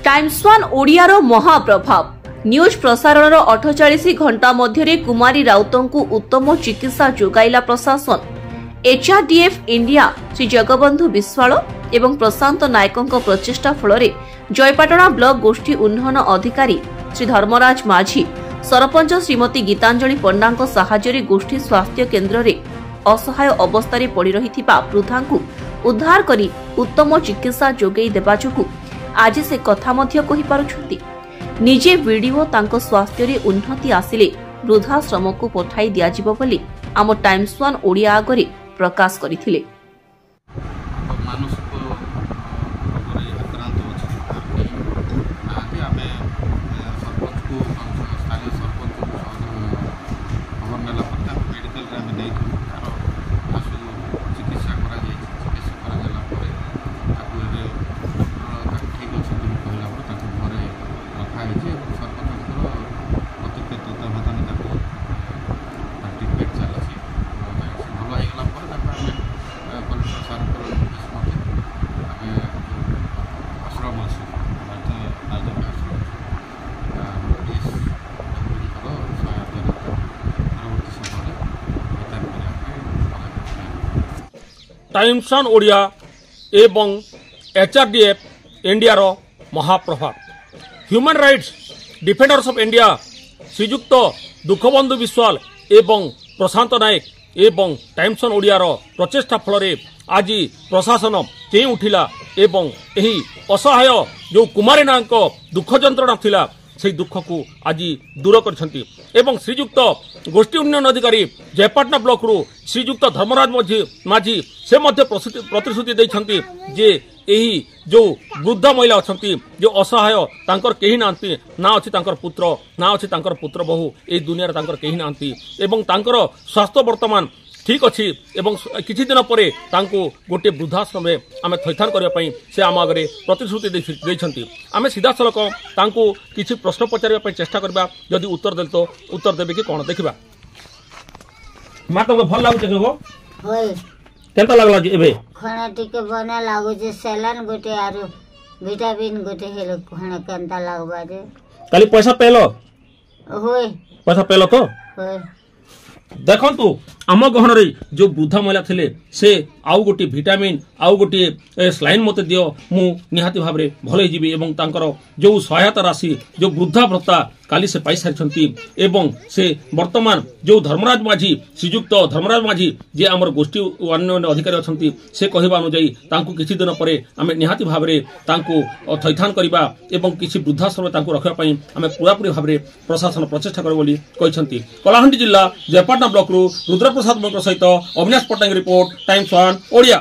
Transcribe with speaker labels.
Speaker 1: Times one Odiyar महाप्रभाव news प्रसारण 48 घंटा मध्य कुमारी राउतों को उत्तम चिकित्सा जोगाइला प्रशासन। एचआरडीएफ इंडिया श्री जगबंधु विश्वाल एवं प्रशांत नायकों प्रचेष्टा फल जयपाटना ब्लॉक गोष्ठी उन्नयन अधिकारी श्री धर्मराज माझी सरपंच श्रीमती गीतांजलि पंडा साहाय्य गोष्ठी स्वास्थ्य केन्द्र में असहाय अवस्था पड़ रही वृद्धा को उद्धार करी उत्तम चिकित्सा जोगई देवा जोगु आज से कथा मध्य कहि पारुछंती। निजे वीडियो तांको स्वास्थ्य रे उन्नति आसिले वृद्धाश्रम को पठाई दिया जिवो बोली आम टाइम्स वन ओडिया आगरे प्रकाश करिथिले।
Speaker 2: टाइम्स वन ओडिया एवं एचआरडीएफ इंडिया रो महाप्रभाव human rights defenders of India श्रीजुक्त दुखबंधु विश्वाल एवं प्रशांत नायक एवं टाइम्स वन ओडिया रो प्रचेष्टा फल आज प्रशासन चेई उठिला एवं एही असहाय जो कुमारी नायक दुख जंत्रणा थिला से दुख को आज दूर करछंती एवं श्रीजुक्त गोष्ठी उन्नयन अधिकारी जयपाटना ब्लॉक रु श्रीजुक्त धर्मराज माझी से मध्य प्रतिश्रुति देछंती जे एही जो वृद्ध महिला अछंती जो असहाय तांकर केही नांती ना अछि तांकर पुत्र ना अछि तांकर पुत्र बहु ए दुनिया रे तांकर केही नांती एवं तांकर स्वास्थ्य वर्तमान ठीक अच्छी एवं किछि दिन परे तांको गोटे वृद्धाश्रम में आमे थैथान करबा पई से आम आगे प्रतिश्रुति देछंती। आमे सीधा सलक तांको किछि प्रश्न पचारिबा पई चेष्टा करबा जदि उत्तर देल तो उत्तर देबे कि कोन देखिबा। मा तो भल लागुचे गो
Speaker 3: होय
Speaker 2: केनता लागला एबे
Speaker 3: खाना टिके बना लागो जे सेलान गोटे आरो विटामिन गोटे हेलो खाना केनता लागबा जे
Speaker 2: खाली पैसा पेलो
Speaker 3: होय
Speaker 2: पैसा पेलो तो
Speaker 3: होय
Speaker 2: देखंतु आम गहन रे जो वृद्धा महिला थिले से आउ गोटे विटामिन आउ गोटे स्लाइन मते दियो मु निहाती भाव रे भले जीवी एवं तांकर जो सहायता राशि जो वृद्धा भत्ता काली से पाई सारिछंती एवं से वर्तमान जो धर्मराज माझी श्रीजुक्त धर्मराज माझी जे हमर गोष्ठी उन्नयन अधिकारी अछंती से कहबा अनुଯାयी तांको किछि दिन परे आमे निहाती भाव रे तांको थैथान करिबा एवं किछि वृद्धाश्रम तांको रखिबा पई आमे पूरापूरी भाव रे प्रशासन प्रचेष्टा करबो बोली कहिसंती। कलाहांडी जिल्ला जयपाटना ब्लॉक रु रुद्रप्रसाद मकर सहित Avinash Pattnaik report Times one Odia.